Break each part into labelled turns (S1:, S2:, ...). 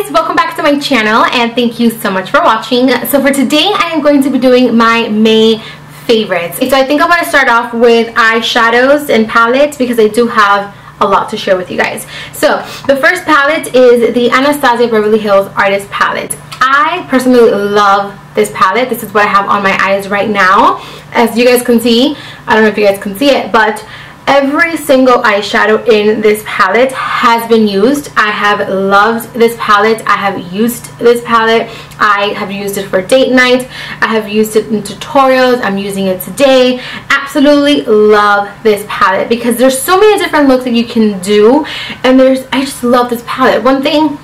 S1: guys, welcome back to my channel and thank you so much for watching. So for today I am going to be doing my May favorites. So I think I'm going to start off with eyeshadows and palettes because I do have a lot to share with you guys. So the first palette is the Anastasia Beverly Hills Artist Palette. I personally love this palette. This is what I have on my eyes right now. As you guys can see, I don't know if you guys can see it, but every single eyeshadow in this palette has been used. I have loved this palette. I have used this palette. I have used it for date night. I have used it in tutorials. I'm using it today. Absolutely love this palette because there's so many different looks that you can do, and I just love this palette. One thing,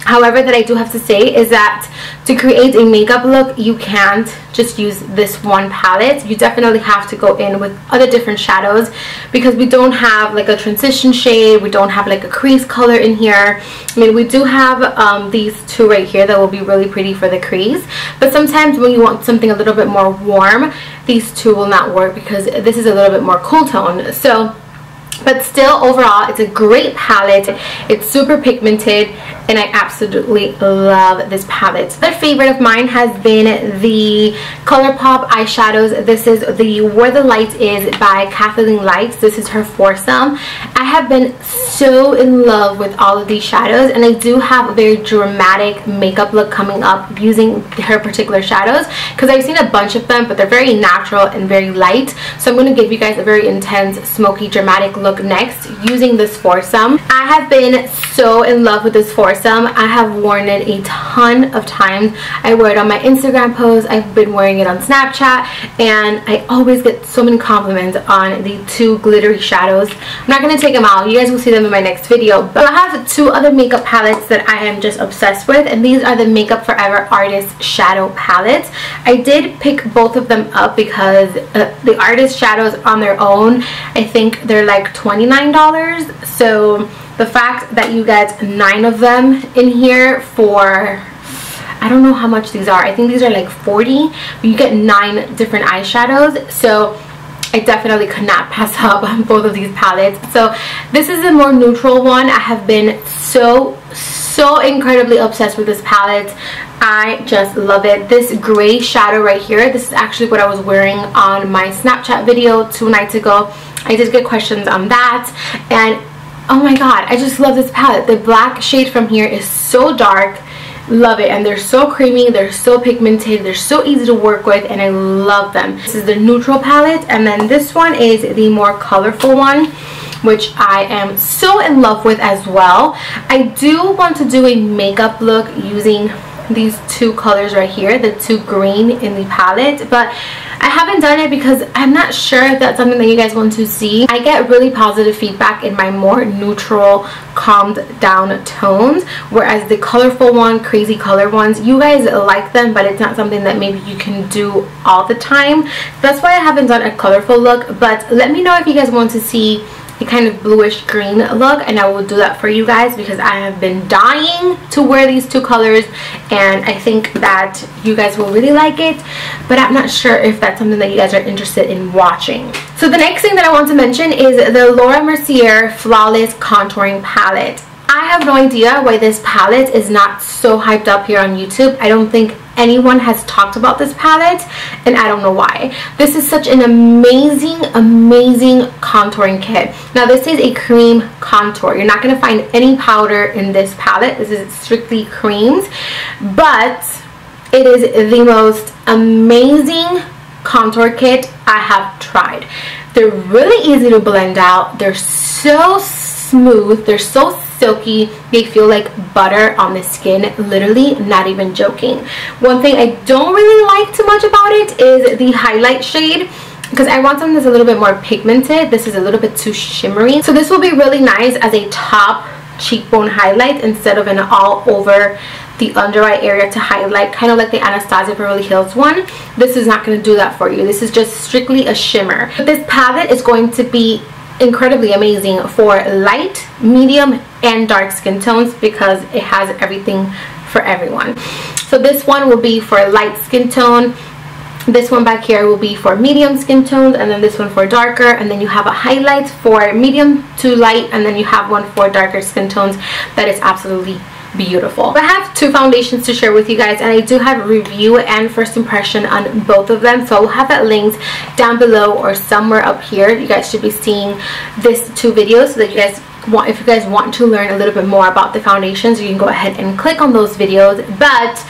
S1: however, that I do have to say is that to create a makeup look, you can't just use this one palette. You definitely have to go in with other different shadows because we don't have like a transition shade. We don't have like a crease color in here. I mean, we do have these two right here that will be really pretty for the crease. But sometimes when you want something a little bit more warm, these two will not work because this is a little bit more cool tone. So, but still, overall, it's a great palette. It's super pigmented and I absolutely love this palette. Another favorite of mine has been the Colourpop eyeshadows. This is the Where the Light Is by Kathleen Lights. This is her foursome. I have been so in love with all of these shadows, and I do have a very dramatic makeup look coming up using her particular shadows because I've seen a bunch of them, but they're very natural and very light. So I'm going to give you guys a very intense, smoky, dramatic look next using this foursome. I have been so in love with this foursome. I have worn it a ton of times. I wear it on my Instagram posts. I've been wearing it on Snapchat, and I always get so many compliments on the two glittery shadows. I'm not going to take them out. You guys will see them in my next video. But I have two other makeup palettes that I am just obsessed with, and these are the Makeup Forever Artist Shadow Palettes. I did pick both of them up because the Artist Shadows on their own, I think they're like $29. So the fact that you get 9 of them in here for, I don't know how much these are. I think these are like 40, but you get 9 different eyeshadows. So I definitely could not pass up on both of these palettes. So this is a more neutral one. I have been so incredibly obsessed with this palette. I just love it. This gray shadow right here, this is actually what I was wearing on my Snapchat video 2 nights ago. I did get questions on that, and oh my god, I just love this palette. The black shade from here is so dark. Love it. And they're so creamy, they're so pigmented, they're so easy to work with, and I love them. This is the neutral palette, and then this one is the more colorful one, which I am so in love with as well. I do want to do a makeup look using these two colors right here, the two green in the palette, but I haven't done it because I'm not sure if that's something that you guys want to see. I get really positive feedback in my more neutral, calmed down tones, whereas the colorful one, crazy color ones, you guys like them, but it's not something that maybe you can do all the time. That's why I haven't done a colorful look, but let me know if you guys want to see a kind of bluish green look, and I will do that for you guys because I have been dying to wear these two colors, and I think that you guys will really like it, but I'm not sure if that's something that you guys are interested in watching. So the next thing that I want to mention is the Mercier Flawless Contouring Palette. I have no idea why this palette is not so hyped up here on YouTube. I don't think anyone has talked about this palette, and I don't know why. This is such an amazing contouring kit. Now this is a cream contour. You're not going to find any powder in this palette. This is strictly creams, but it is the most amazing contour kit I have tried. They're really easy to blend out. They're so smooth. They're so silky. They feel like butter on the skin, literally, not even joking. One thing I don't really like too much about it is the highlight shade, because I want something that's a little bit more pigmented. This is a little bit too shimmery, so this will be really nice as a top cheekbone highlight instead of an all over the under eye area to highlight, kind of like the Anastasia Beverly Hills one. This is not going to do that for you. This is just strictly a shimmer. But this palette is going to be incredibly amazing for light, medium, and dark skin tones because it has everything for everyone. So this one will be for light skin tone, this one back here will be for medium skin tones, and then this one for darker, and then you have a highlight for medium to light, and then you have one for darker skin tones that is absolutely beautiful. I have two foundations to share with you guys, and I do have a review and first impression on both of them, so I will have that linked down below or somewhere up here. You guys should be seeing these two videos so that you guys if you guys want to learn a little bit more about the foundations, you can go ahead and click on those videos. But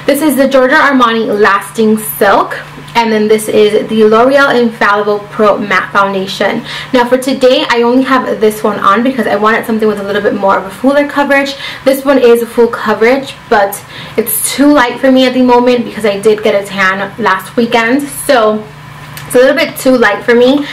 S1: this is the Giorgio Armani Lasting Silk, and then this is the L'Oreal Infallible Pro Matte Foundation. Now for today, I only have this one on because I wanted something with a little bit more of a fuller coverage. This one is full coverage, but it's too light for me at the moment because I did get a tan last weekend, so it's a little bit too light for me.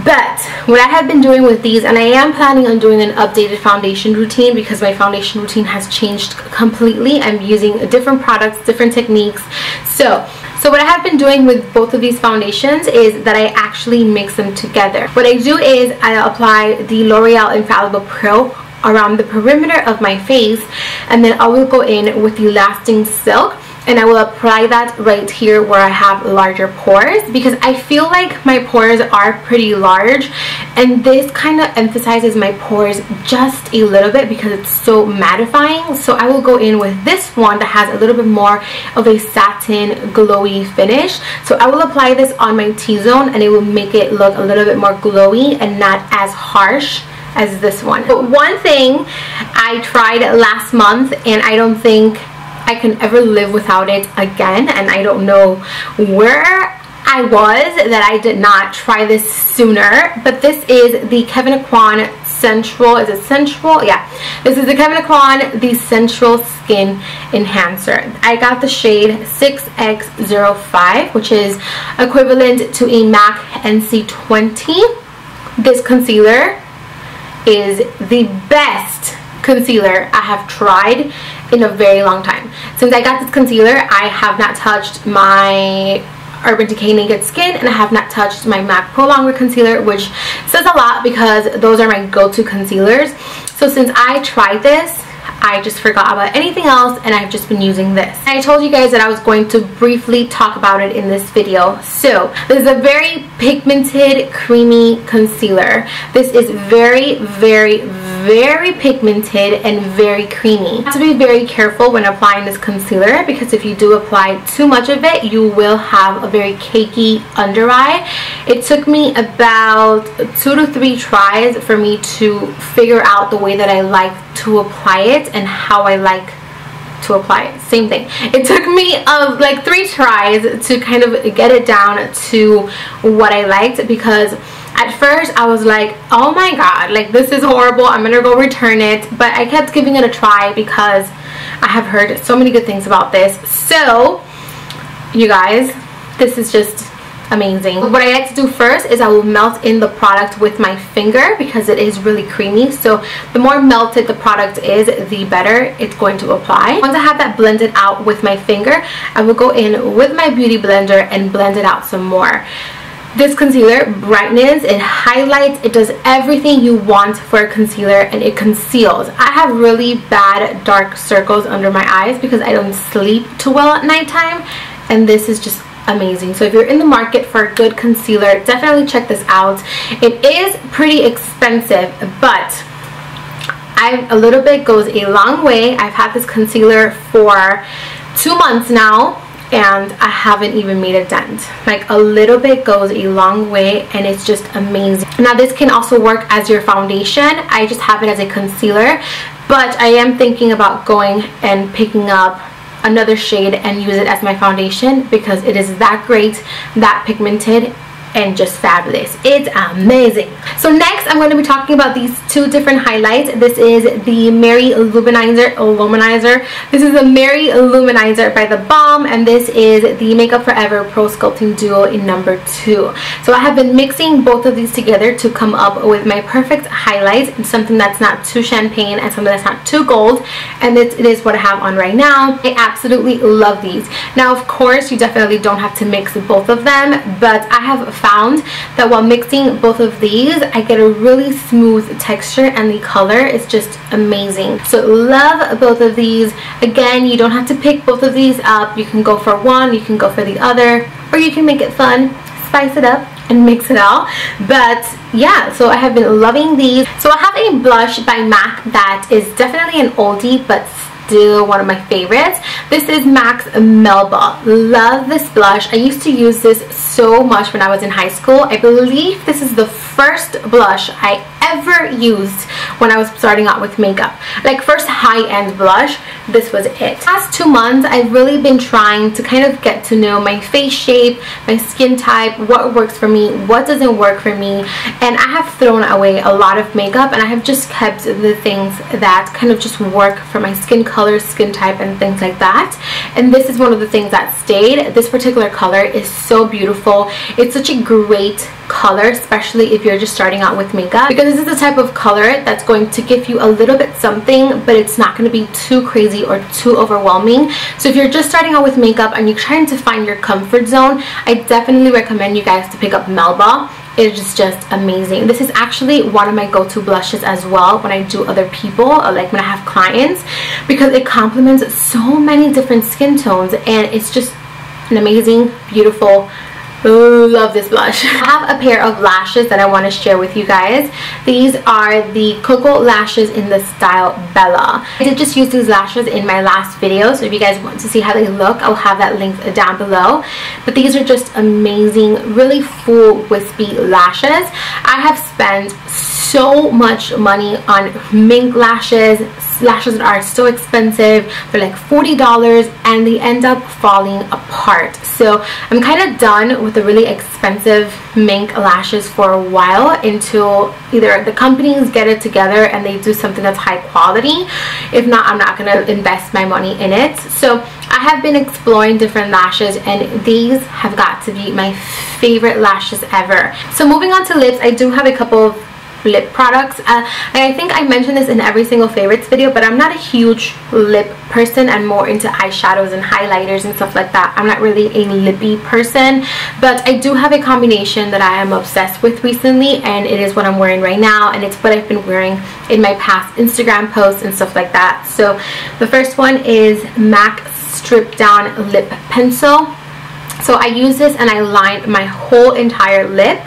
S1: But what I have been doing with these, and I am planning on doing an updated foundation routine because my foundation routine has changed completely. I'm using different products, different techniques. So what I have been doing with both of these foundations is that I actually mix them together. What I do is I apply the L'Oreal Infallible Pro around the perimeter of my face, and then I will go in with the Lasting Silk, and I will apply that right here where I have larger pores, because I feel like my pores are pretty large, and this kind of emphasizes my pores just a little bit because it's so mattifying. So I will go in with this one that has a little bit more of a satin glowy finish. So I will apply this on my T-zone, and it will make it look a little bit more glowy and not as harsh as this one. But one thing I tried last month, and I don't think I can ever live without it again, and I don't know where I was that I did not try this sooner, but this is the Kevyn Aucoin Sensual. Is it Sensual? Yeah, this is the Kevyn Aucoin the Sensual Skin Enhancer. I got the shade 6X05, which is equivalent to a MAC NC20. This concealer is the best concealer I have tried in a very long time. Since I got this concealer, I have not touched my Urban Decay Naked Skin, and I have not touched my MAC Pro Longwear concealer, which says a lot because those are my go-to concealers. So since I tried this, I just forgot about anything else, and I've just been using this. I told you guys that I was going to briefly talk about it in this video. So this is a very pigmented, creamy concealer. This is very, very, very pigmented and very creamy. You have to be very careful when applying this concealer, because if you do apply too much of it, you will have a very cakey under eye. It took me about 2 to 3 tries for me to figure out the way that I like to apply it and how I like to apply it. Same thing. It took me like 3 tries to kind of get it down to what I liked, because at first I was like, oh my god, like this is horrible, I'm gonna go return it. But I kept giving it a try because I have heard so many good things about this. So you guys, this is just amazing. What I like to do first is I will melt in the product with my finger because it is really creamy. So the more melted the product is, the better it's going to apply. Once I have that blended out with my finger, I will go in with my beauty blender and blend it out some more. This concealer brightens, it highlights, it does everything you want for a concealer, and it conceals. I have really bad dark circles under my eyes because I don't sleep too well at nighttime, and this is just amazing. So if you're in the market for a good concealer, definitely check this out. It is pretty expensive, but a little bit goes a long way. I've had this concealer for 2 months now, and I haven't even made a dent. Like, a little bit goes a long way, and it's just amazing. Now this can also work as your foundation. I just have it as a concealer, but I am thinking about going and picking up another shade and use it as my foundation because it is that great, that pigmented, and just fabulous. It's amazing. So next I'm going to be talking about these 2 different highlights. This is the Lou-Manizer. This is the Merry Lou-Manizer by The Balm, and this is the Makeup Forever Pro Sculpting Duo in number 2. So I have been mixing both of these together to come up with my perfect highlights, something that's not too champagne and something that's not too gold, and it is what I have on right now. I absolutely love these. Now of course you definitely don't have to mix both of them, but I have found that while mixing both of these, I get a really smooth texture, and the color is just amazing. So love both of these. Again, you don't have to pick both of these up. You can go for one, you can go for the other, or you can make it fun, spice it up, and mix it all. But yeah, so I have been loving these. So I have a blush by MAC that is definitely an oldie, but still one of my favorites. This is MAC's Melba. Love this blush. I used to use this so much when I was in high school. I believe this is the first blush I ever used when I was starting out with makeup. Like first high-end blush, this was it. Past 2 months, I've really been trying to kind of get to know my face shape, my skin type, what works for me, what doesn't work for me, and I have thrown away a lot of makeup and I have just kept the things that kind of just work for my skin color, skin type, and things like that. And this is one of the things that stayed. This particular color is so beautiful. It's such a great color, especially if you're just starting out with makeup, because this is the type of color that's going to give you a little bit something, but it's not going to be too crazy or too overwhelming. So if you're just starting out with makeup and you're trying to find your comfort zone, I definitely recommend you guys to pick up Melba. It's just amazing. This is actually one of my go-to blushes as well when I do other people, or like when I have clients, because it complements so many different skin tones and it's just an amazing, beautiful, love this blush. I have a pair of lashes that I want to share with you guys. These are the Cocoa lashes in the style Bella. I did just use these lashes in my last video, so if you guys want to see how they look, I'll have that linked down below. But these are just amazing, really full wispy lashes. I have spent so much money on mink lashes that are so expensive. They're like $40 and they end up falling apart. So I'm kind of done with the really expensive mink lashes for a while until either the companies get it together and they do something that's high quality. If not, I'm not going to invest my money in it. So I have been exploring different lashes and these have got to be my favorite lashes ever. So moving on to lips, I do have a couple of lip products. I think I mentioned this in every single favorites video, but I'm not a huge lip person. I'm more into eyeshadows and highlighters and stuff like that. I'm not really a lippy person, but I do have a combination that I am obsessed with recently, and it is what I'm wearing right now, and it's what I've been wearing in my past Instagram posts and stuff like that. So the first one is MAC Strip Down Lip Pencil. So I use this and I line my whole entire lip,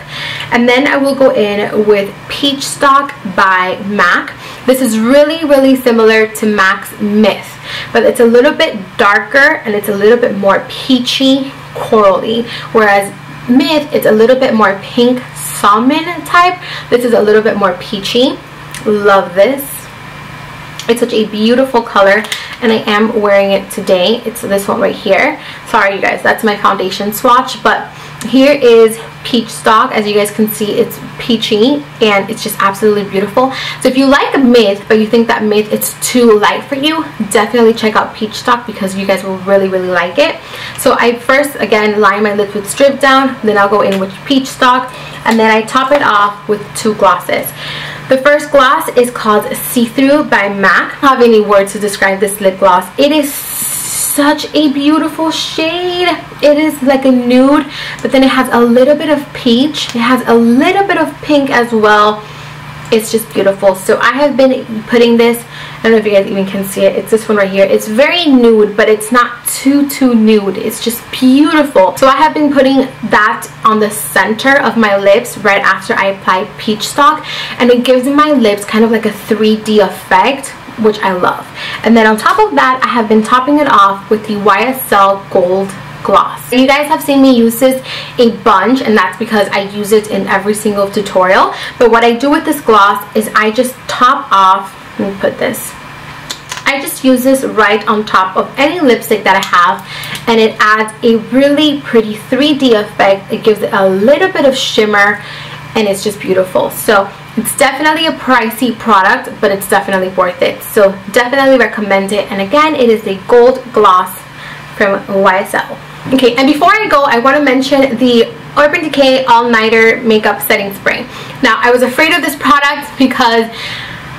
S1: and then I will go in with Peach Stock by MAC. This is really similar to MAC's Myth, but it's a little bit darker and it's a little bit more peachy, corally, whereas Myth, it's a little bit more pink salmon type. This is a little bit more peachy. Love this. It's such a beautiful color and I am wearing it today. It's this one right here. Sorry you guys, that's my foundation swatch, but here is Peach Stock. As you guys can see, it's peachy and it's just absolutely beautiful. So if you like Myth but you think that Myth is too light for you, definitely check out Peach Stock because you guys will really like it. So I first again line my lips with Strip Down, then I'll go in with Peach Stock, and then I top it off with two glosses. The first gloss is called See Through by MAC. I don't have any words to describe this lip gloss. It is such a beautiful shade. It is like a nude, but then it has a little bit of peach. It has a little bit of pink as well. It's just beautiful. So I have been putting this, I don't know if you guys even can see it, it's this one right here. It's very nude, but it's not too nude. It's just beautiful. So I have been putting that on the center of my lips right after I apply Peach Stock, and it gives my lips kind of like a 3D effect, which I love. And then on top of that, I have been topping it off with the YSL Gold Gloss. You guys have seen me use this a bunch, and that's because I use it in every single tutorial. But what I do with this gloss is I just top off, let me put this, I just use this right on top of any lipstick that I have, and it adds a really pretty 3D effect. It gives it a little bit of shimmer and it's just beautiful. So it's definitely a pricey product, but it's definitely worth it. So definitely recommend it. And again, it is a gold gloss from YSL. Okay, and before I go, I want to mention the Urban Decay All Nighter Makeup Setting Spray. Now, I was afraid of this product because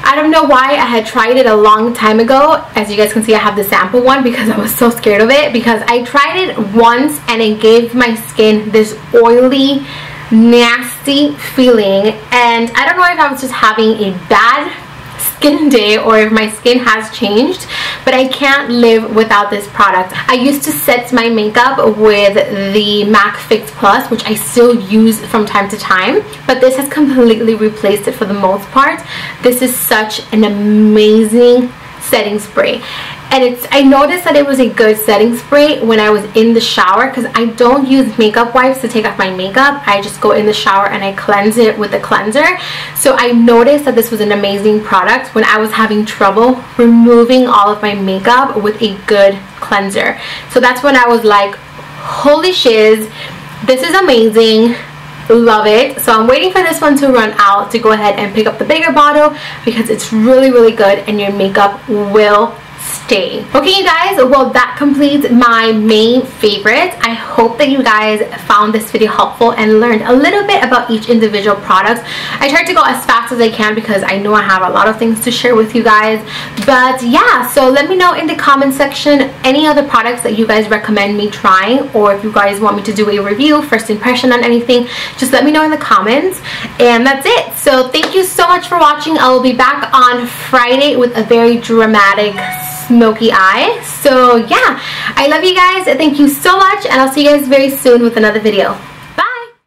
S1: I don't know why. I had tried it a long time ago. As you guys can see, I have the sample one because I was so scared of it, because I tried it once and it gave my skin this oily, nasty feeling, and I don't know if I was just having a bad skin day or if my skin has changed, but I can't live without this product. I used to set my makeup with the MAC Fix Plus, which I still use from time to time, but this has completely replaced it for the most part. This is such an amazing setting spray. And I noticed that it was a good setting spray when I was in the shower, because I don't use makeup wipes to take off my makeup. I just go in the shower and I cleanse it with the cleanser. So I noticed that this was an amazing product when I was having trouble removing all of my makeup with a good cleanser. So that's when I was like, holy shiz, this is amazing. Love it. So I'm waiting for this one to run out to go ahead and pick up the bigger bottle, because it's really, really good and your makeup will stay. Okay, you guys, well, that completes my May favorites. I hope that you guys found this video helpful and learned a little bit about each individual product. I tried to go as fast as I can because I know I have a lot of things to share with you guys. But yeah, so let me know in the comment section any other products that you guys recommend me trying, or if you guys want me to do a review, first impression on anything, just let me know in the comments. And that's it. So thank you so much for watching. I will be back on Friday with a very dramatic smoky eye. So yeah, I love you guys. Thank you so much, and I'll see you guys very soon with another video.